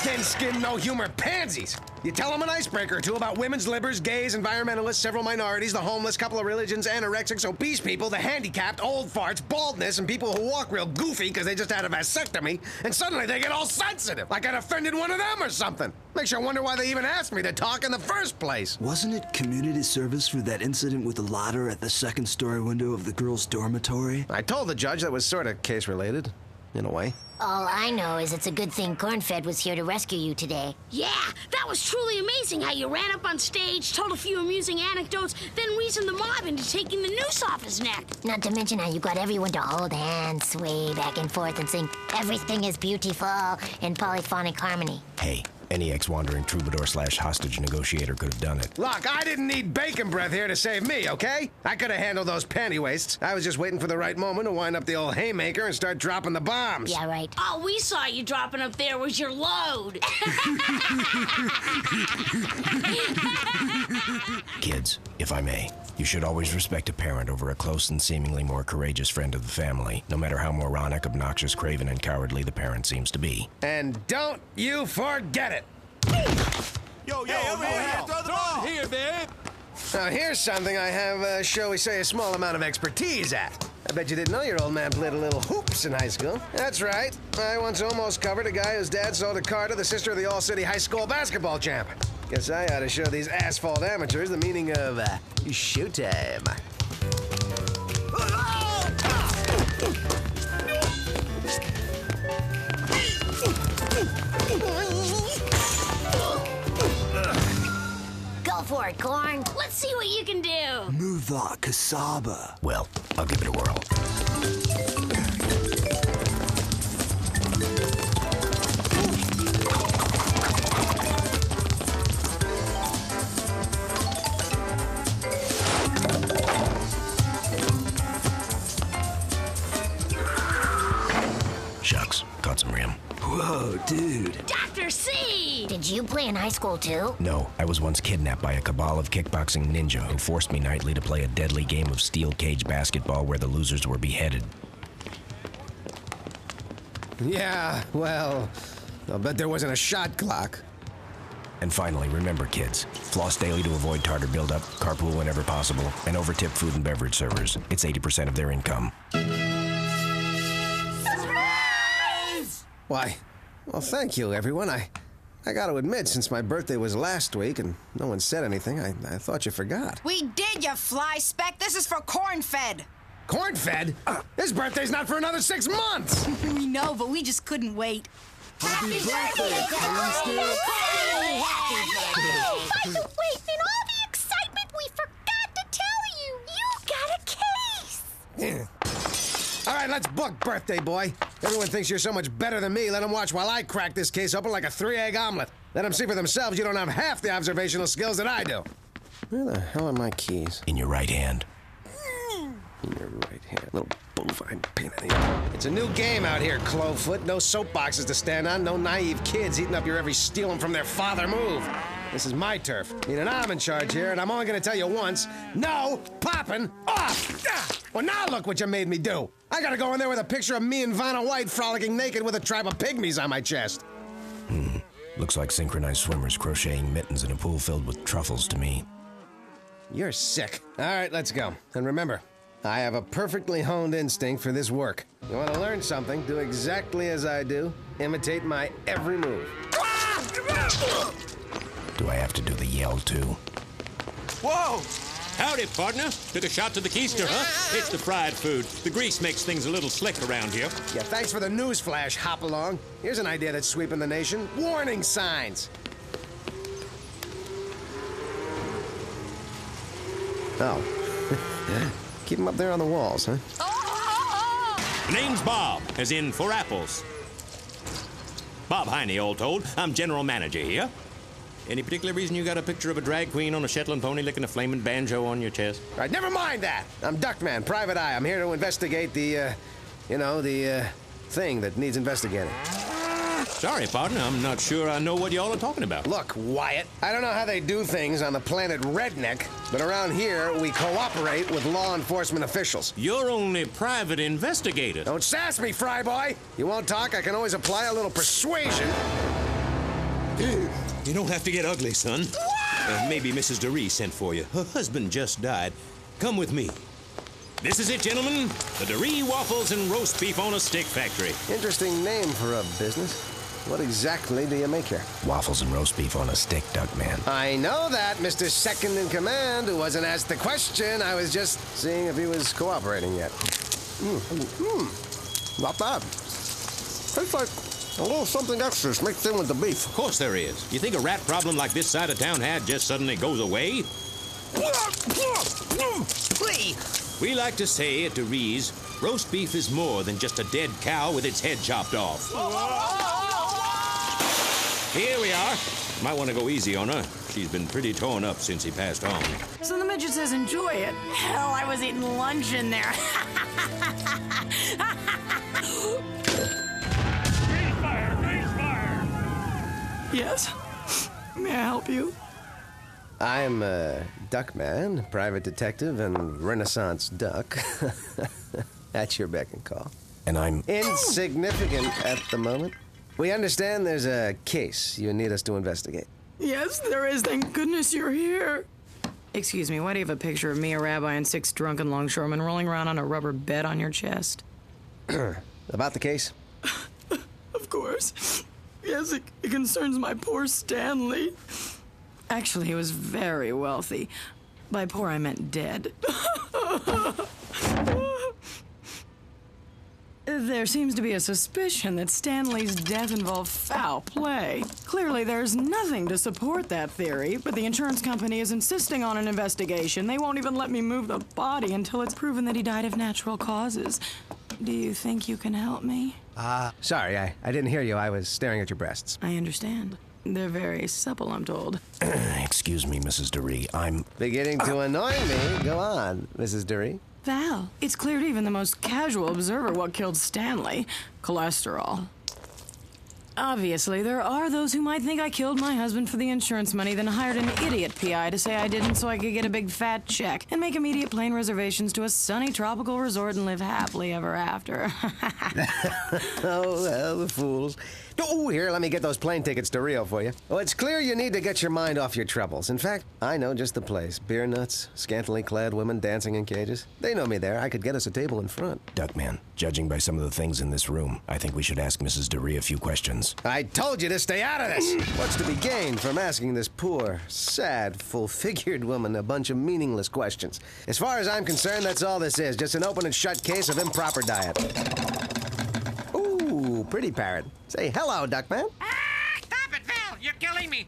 Thin-skinned, no-humor pansies. You tell them an icebreaker or two about women's livers, gays, environmentalists, several minorities, the homeless, couple of religions, anorexics, obese people, the handicapped, old farts, baldness, and people who walk real goofy because they just had a vasectomy, and suddenly they get all sensitive, like I'd offended one of them or something. Makes you wonder why they even asked me to talk in the first place. Wasn't it community service for that incident with the ladder at the second-story window of the girls' dormitory? I told the judge that was sort of case-related, in a way. All I know is it's a good thing Cornfed was here to rescue you today. Yeah, that was truly amazing how you ran up on stage, told a few amusing anecdotes, then reasoned the mob into taking the noose off his neck. Not to mention how you got everyone to hold hands, sway back and forth, and sing "Everything is Beautiful" in polyphonic harmony. Hey, any ex-wandering troubadour/hostage negotiator could have done it. Look, I didn't need bacon breath here to save me, okay? I could have handled those panty wastes. I was just waiting for the right moment to wind up the old haymaker and start dropping the bombs. Yeah, right. All we saw you dropping up there was your load. Kids, if I may, you should always respect a parent over a close and seemingly more courageous friend of the family, no matter how moronic, obnoxious, craven, and cowardly the parent seems to be. And don't you forget it. Yo, over here, throw the ball here, man. Now, here's something I have, shall we say, a small amount of expertise at. I bet you didn't know your old man played a little hoops in high school. That's right. I once almost covered a guy whose dad sold a car to the sister of the all-city high school basketball champ. Guess I ought to show these asphalt amateurs the meaning of, showtime. Go for it, Corn. Let's see what you can do. Move that cassava. Well, I'll give it a whirl. Shucks, caught some rim. Whoa, dude. Dr. C! Did you play in high school, too? No, I was once kidnapped by a cabal of kickboxing ninja who forced me nightly to play a deadly game of steel cage basketball where the losers were beheaded. Yeah, well, I'll bet there wasn't a shot clock. And finally, remember, kids, floss daily to avoid tartar buildup, carpool whenever possible, and overtip food and beverage servers. It's 80% of their income. Why, well, thank you, everyone. I got to admit, since my birthday was last week and no one said anything, I thought you forgot. We did, you fly speck. This is for Cornfed. Corn-fed? His birthday's not for another 6 months! We know, but we just couldn't wait. Happy birthday, Cornfed! By the way, in all the excitement, we forgot to tell you, you got a case! All right, let's book, birthday boy. Everyone thinks you're so much better than me. Let them watch while I crack this case open like a 3-egg omelet. Let them see for themselves you don't have half the observational skills that I do. Where the hell are my keys? In your right hand. In your right hand, little bovine pain in the ass. It's a new game out here, Clovefoot. No soapboxes to stand on, no naive kids eating up your every stealing from their father move. This is my turf. Meaning I'm in charge here, and I'm only gonna tell you once, no popping off! Well, now look what you made me do. I gotta go in there with a picture of me and Vanna White frolicking naked with a tribe of pygmies on my chest. Looks like synchronized swimmers crocheting mittens in a pool filled with truffles to me. You're sick. All right, let's go. And remember, I have a perfectly honed instinct for this work. You want to learn something, do exactly as I do. Imitate my every move. Do I have to do the yell, too? Whoa! Howdy, partner. Took a shot to the keister, huh? It's the fried food. The grease makes things a little slick around here. Yeah, thanks for the news flash, hop along. Here's an idea that's sweeping the nation. Warning signs. Oh. Keep them up there on the walls, huh? Name's Bob, as in for apples. Bob Heine, all told. I'm general manager here. Any particular reason you got a picture of a drag queen on a Shetland pony licking a flaming banjo on your chest? All right, never mind that. I'm Duckman, private eye. I'm here to investigate the thing that needs investigating. Sorry, partner, I'm not sure I know what y'all are talking about. Look, Wyatt, I don't know how they do things on the planet Redneck, but around here, we cooperate with law enforcement officials. You're only private investigator. Don't sass me, fry boy. You won't talk, I can always apply a little persuasion. You don't have to get ugly, son. Maybe Mrs. DeRee sent for you. Her husband just died. Come with me. This is it, gentlemen. The DeRee Waffles and Roast Beef on a Stick Factory. Interesting name for a business. What exactly do you make here? Waffles and roast beef on a stick, Duckman. I know that, Mr. Second in Command, who wasn't asked the question. I was just seeing if he was cooperating yet. Not bad. Tastes like a little something extra mixed in with the beef. Of course there is. You think a rat problem like this side of town had just suddenly goes away? We like to say at DeRee's, roast beef is more than just a dead cow with its head chopped off. Here we are. Might want to go easy on her. She's been pretty torn up since he passed on. So the midget says enjoy it. Hell, I was eating lunch in there. Yes? May I help you? I'm Duckman, private detective and Renaissance duck. At your beck and call. And I'm Insignificant at the moment. We understand there's a case you need us to investigate. Yes, there is. Thank goodness you're here. Excuse me, why do you have a picture of me, a rabbi, and 6 drunken longshoremen rolling around on a rubber bed on your chest? About the case? Of course. Yes, it concerns my poor Stanley. Actually, he was very wealthy. By poor, I meant dead. There seems to be a suspicion that Stanley's death involved foul play. Clearly, there's nothing to support that theory, but the insurance company is insisting on an investigation. They won't even let me move the body until it's proven that he died of natural causes. Do you think you can help me? Sorry, I didn't hear you. I was staring at your breasts. I understand. They're very supple, I'm told. Excuse me, Mrs. DeRee. I'm Beginning to annoy me. Go on, Mrs. DeRee. Val, it's clear to even the most casual observer what killed Stanley. Cholesterol. Obviously, there are those who might think I killed my husband for the insurance money, then hired an idiot PI to say I didn't so I could get a big fat check and make immediate plane reservations to a sunny tropical resort and live happily ever after. Oh, well, the fools. Oh, here, let me get those plane tickets to Rio for you. Oh, it's clear you need to get your mind off your troubles. In fact, I know just the place. Beer nuts, scantily clad women dancing in cages. They know me there. I could get us a table in front. Duckman. Judging by some of the things in this room, I think we should ask Mrs. DeRee a few questions. I told you to stay out of this. What's to be gained from asking this poor, sad, full-figured woman a bunch of meaningless questions? As far as I'm concerned, that's all this is. Just an open and shut case of improper diet. Ooh, pretty parrot. Say hello, Duckman. Stop it, Val! You're killing me!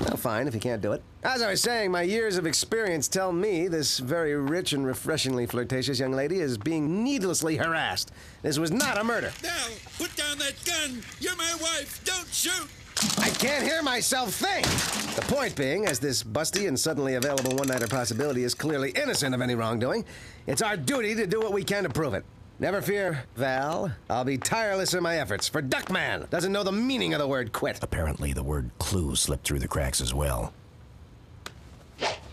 Well, fine, if you can't do it. As I was saying, my years of experience tell me this very rich and refreshingly flirtatious young lady is being needlessly harassed. This was not a murder. Val, put down that gun! You're my wife! Don't shoot! I can't hear myself think! The point being, as this busty and suddenly available one-nighter possibility is clearly innocent of any wrongdoing, it's our duty to do what we can to prove it. Never fear, Val. I'll be tireless in my efforts, for Duckman doesn't know the meaning of the word quit. Apparently, the word clue slipped through the cracks as well.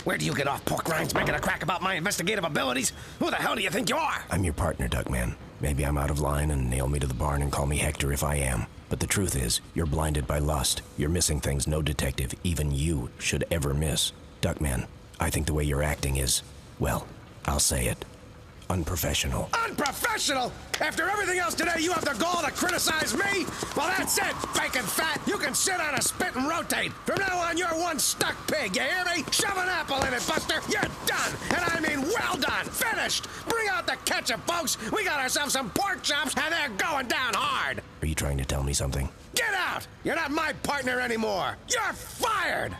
Where do you get off, pork rinds, making a crack about my investigative abilities? Who the hell do you think you are? I'm your partner, Duckman. Maybe I'm out of line and nail me to the barn and call me Hector if I am. But the truth is, you're blinded by lust. You're missing things no detective, even you, should ever miss. Duckman, I think the way you're acting is, well, I'll say it, Unprofessional. Unprofessional? After everything else today, you have the gall to criticize me? Well, that's it, bacon fat. You can sit on a spit and rotate. From now on, you're one stuck pig, you hear me? Shove an apple in it, Buster. You're done. And I mean well done. Finished. Bring out the ketchup, folks. We got ourselves some pork chops, and they're going down hard. Are you trying to tell me something? Get out! You're not my partner anymore. You're fired!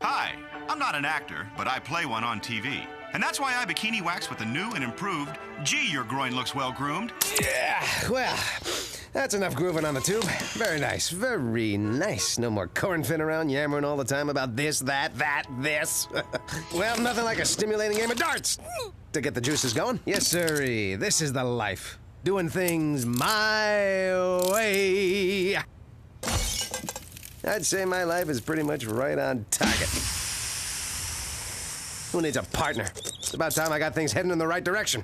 Hi, I'm not an actor, but I play one on TV. And that's why I bikini wax with the new and improved, gee, your groin looks well groomed. Yeah, well, that's enough grooving on the tube. Very nice, very nice. No more cornfin around yammering all the time about this, that, this. Well, nothing like a stimulating game of darts to get the juices going. Yes, sirree, this is the life. Doing things my way. I'd say my life is pretty much right on target. Who needs a partner? It's about time I got things heading in the right direction.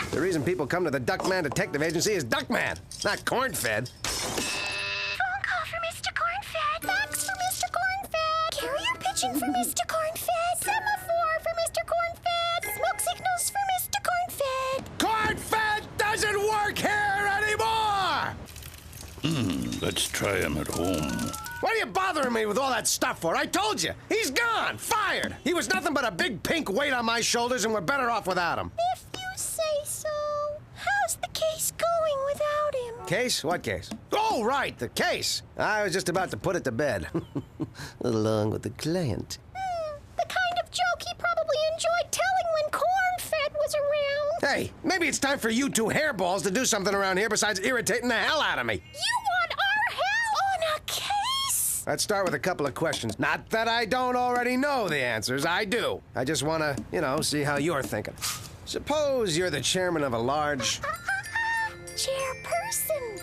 The reason people come to the Duckman Detective Agency is Duckman, not corn-fed. Phone call for Mr. Cornfed. Fax for Mr. Cornfed. Carrier pigeon for Mr. Cornfed. Semaphore for Mr. Cornfed. Smoke signals for Mr. Cornfed. Corn-fed doesn't work here anymore! Let's try him at home. What are you bothering me with all that stuff for? I told you, he's gone, fired. He was nothing but a big pink weight on my shoulders, and we're better off without him. If you say so. How's the case going without him? Case? What case? Oh, right, the case. I was just about to put it to bed. Along with the client. The kind of joke he probably enjoyed telling when Cornfed was around. Hey, maybe it's time for you two hairballs to do something around here besides irritating the hell out of me. You want our help on a case? Let's start with a couple of questions. Not that I don't already know the answers, I do. I just want to, see how you're thinking. Suppose you're the chairman of a large... Chairperson.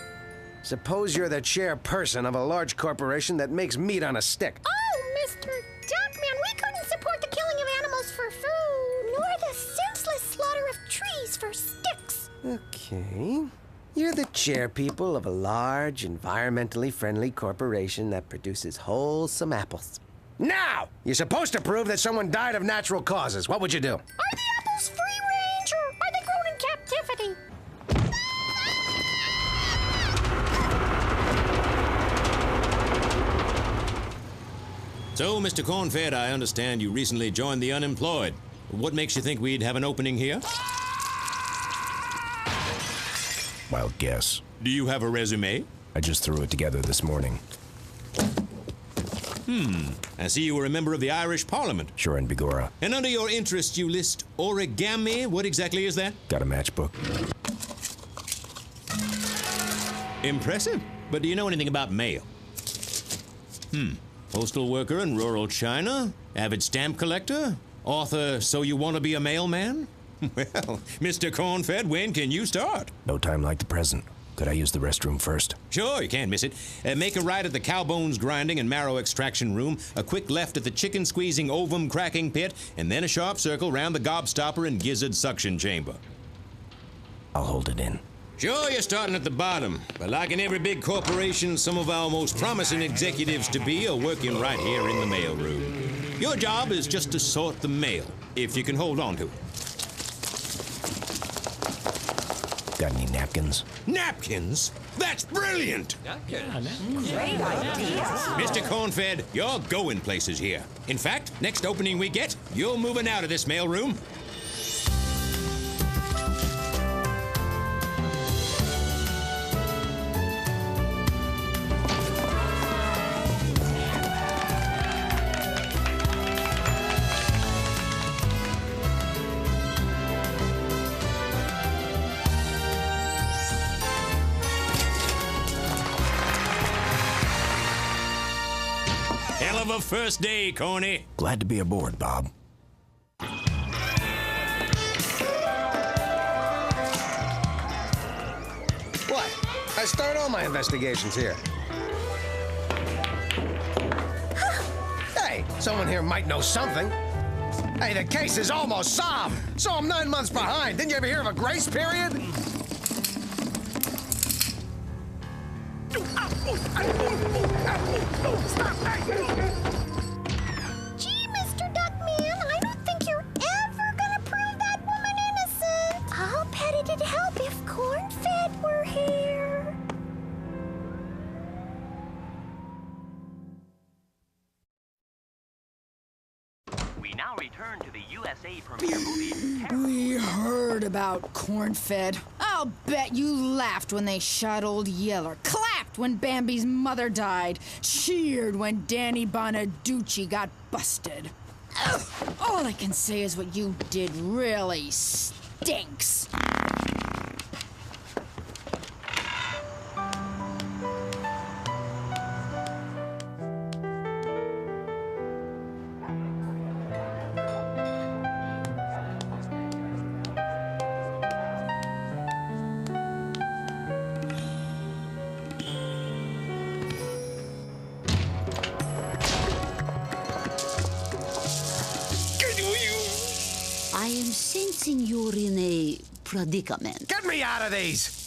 Suppose you're the chairperson of a large corporation that makes meat on a stick. Oh, Mr. Duckman, we couldn't support the killing of animals for food, nor the senseless slaughter of trees for sticks. Okay. You're the chairpeople of a large, environmentally friendly corporation that produces wholesome apples. Now, you're supposed to prove that someone died of natural causes. What would you do? Are the apples free range, or are they grown in captivity? So, Mr. Cornfed, I understand you recently joined the unemployed. What makes you think we'd have an opening here? Wild guess. Do you have a resume? I just threw it together this morning. I see you were a member of the Irish Parliament. Sure and Bigora. And under your interests, you list origami. What exactly is that? Got a matchbook? Impressive. But do you know anything about mail? Postal worker in rural China? Avid stamp collector? Author, So You Want to Be a Mailman? Well, Mr. Cornfed, when can you start? No time like the present. Could I use the restroom first? Sure, you can't miss it. Make a right at the cow bones grinding and marrow extraction room, a quick left at the chicken squeezing ovum cracking pit, and then a sharp circle round the gobstopper and gizzard suction chamber. I'll hold it in. Sure, you're starting at the bottom, but like in every big corporation, some of our most promising executives to be are working right here in the mailroom. Your job is just to sort the mail, if you can hold on to it. Got any napkins? Napkins? That's brilliant! Great idea. Mr. Cornfed, you're going places here. In fact, next opening we get, you're moving out of this mailroom. Hell of a first day, Corny. Glad to be aboard, Bob. What? I start all my investigations here. Hey, someone here might know something. Hey, the case is almost solved, so I'm 9 months behind. Didn't you ever hear of a grace period? Gee, Mr. Duckman, I don't think you're ever gonna prove that woman innocent. I'll bet it'd help if Corn-Fed were here. We now return to the USA premiere movie. We heard about Corn-Fed. I'll bet you laughed when they shot Old Yeller, clapped when Bambi's mother died, cheered when Danny Bonaducci got busted. Ugh, all I can say is what you did really stinks. I am sensing you're in a predicament. Get me out of these!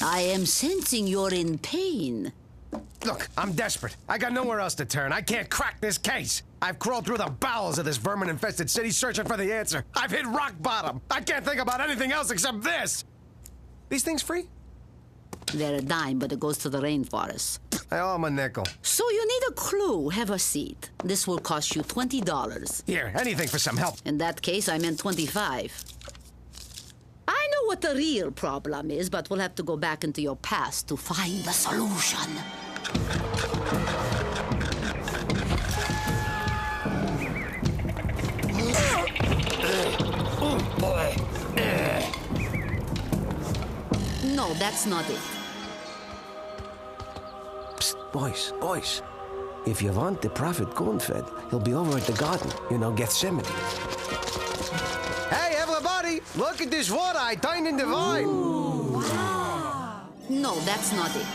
I am sensing you're in pain. Look, I'm desperate. I got nowhere else to turn. I can't crack this case. I've crawled through the bowels of this vermin-infested city searching for the answer. I've hit rock bottom. I can't think about anything else except this. These things free? They're a dime, but it goes to the rainforest. I owe him a nickel. So you need a clue. Have a seat. This will cost you $20. Here, anything for some help. In that case, I meant 25. I know what the real problem is, but we'll have to go back into your past to find the solution. No, that's not it. Psst, boys. If you want the prophet corn-fed, he'll be over at the garden, Gethsemane. Hey, everybody, look at this water I turned into wine. Ooh, wow. No, that's not it.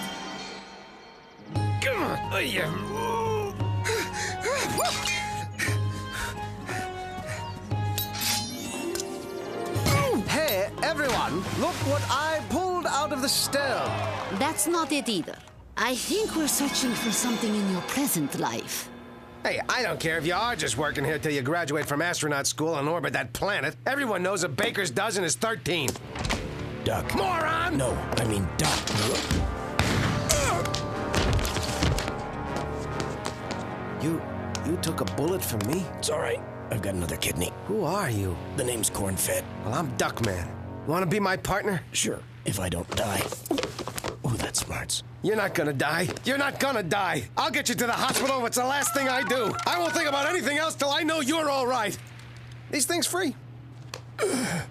Hey, everyone, look what I pulled out of the stove. That's not it either. I think we're searching for something in your present life. Hey, I don't care if you are just working here till you graduate from astronaut school and orbit that planet. Everyone knows a baker's dozen is 13. Duck. Moron! No, I mean duck. You took a bullet from me? It's all right. I've got another kidney. Who are you? The name's Corn-Fed. Well, I'm Duckman. Want to be my partner? Sure, if I don't die. Ooh, that smarts. You're not gonna die. You're not gonna die. I'll get you to the hospital if it's the last thing I do. I won't think about anything else till I know you're all right. These things free. Oh,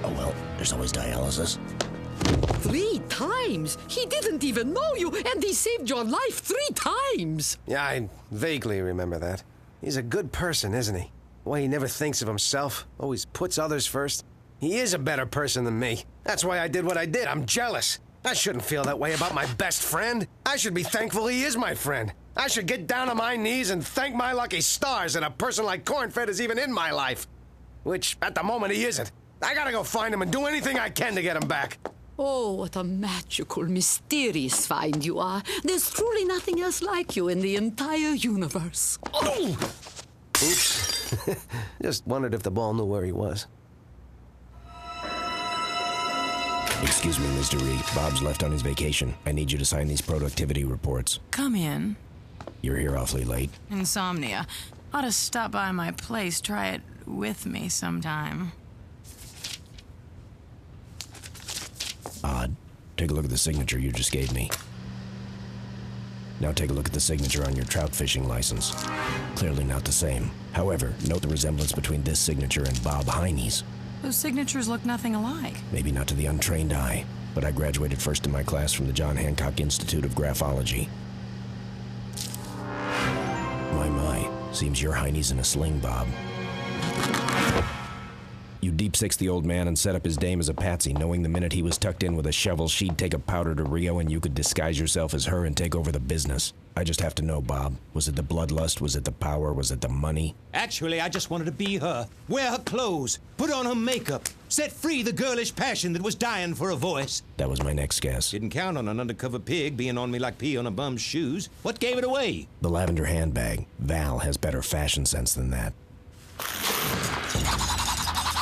well, there's always dialysis. 3 times? He didn't even know you, and he saved your life 3 times. Yeah, I vaguely remember that. He's a good person, isn't he? Why he never thinks of himself, always puts others first. He is a better person than me. That's why I did what I did. I'm jealous. I shouldn't feel that way about my best friend. I should be thankful he is my friend. I should get down on my knees and thank my lucky stars that a person like Corn-Fed is even in my life. Which, at the moment, he isn't. I gotta go find him and do anything I can to get him back. Oh, what a magical, mysterious find you are. There's truly nothing else like you in the entire universe. Oh! Oops. Just wondered if the ball knew where he was. Excuse me, Mr. Reed. Bob's left on his vacation. I need you to sign these productivity reports. Come in. You're here awfully late. Insomnia. Ought to stop by my place. Try it with me sometime. Odd. Take a look at the signature you just gave me. Now take a look at the signature on your trout fishing license. Clearly not the same. However, note the resemblance between this signature and Bob Heine's. Those signatures look nothing alike. Maybe not to the untrained eye, but I graduated first in my class from the John Hancock Institute of Graphology. My. Seems your Heine's in a sling, Bob. You deep-six the old man and set up his dame as a patsy, knowing the minute he was tucked in with a shovel, she'd take a powder to Rio and you could disguise yourself as her and take over the business. I just have to know, Bob. Was it the bloodlust? Was it the power? Was it the money? Actually, I just wanted to be her. Wear her clothes. Put on her makeup. Set free the girlish passion that was dying for a voice. That was my next guess. Didn't count on an undercover pig being on me like pee on a bum's shoes. What gave it away? The lavender handbag. Val has better fashion sense than that.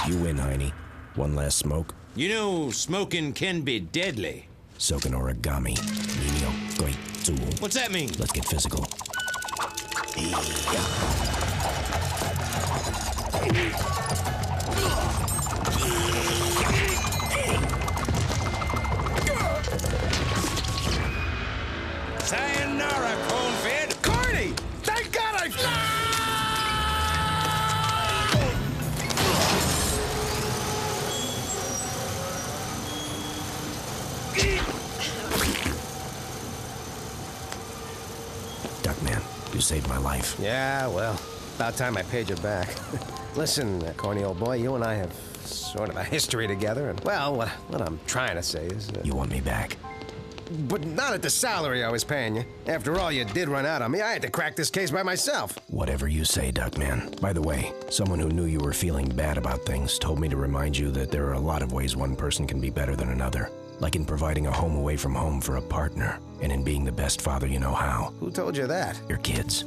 You win, Heine. One last smoke. You know, smoking can be deadly. Soaking origami. Nino, great tool. What's that mean? Let's get physical. Sayonara, cornfed. Carney! Thank God Duckman, you saved my life. Yeah, well, about time I paid you back. Listen, corny old boy, you and I have sort of a history together, and, well, what I'm trying to say is... You want me back? But not at the salary I was paying you. After all, you did run out on me. I had to crack this case by myself. Whatever you say, Duckman. By the way, someone who knew you were feeling bad about things told me to remind you that there are a lot of ways one person can be better than another. Like in providing a home away from home for a partner, and in being the best father you know how. Who told you that? Your kids.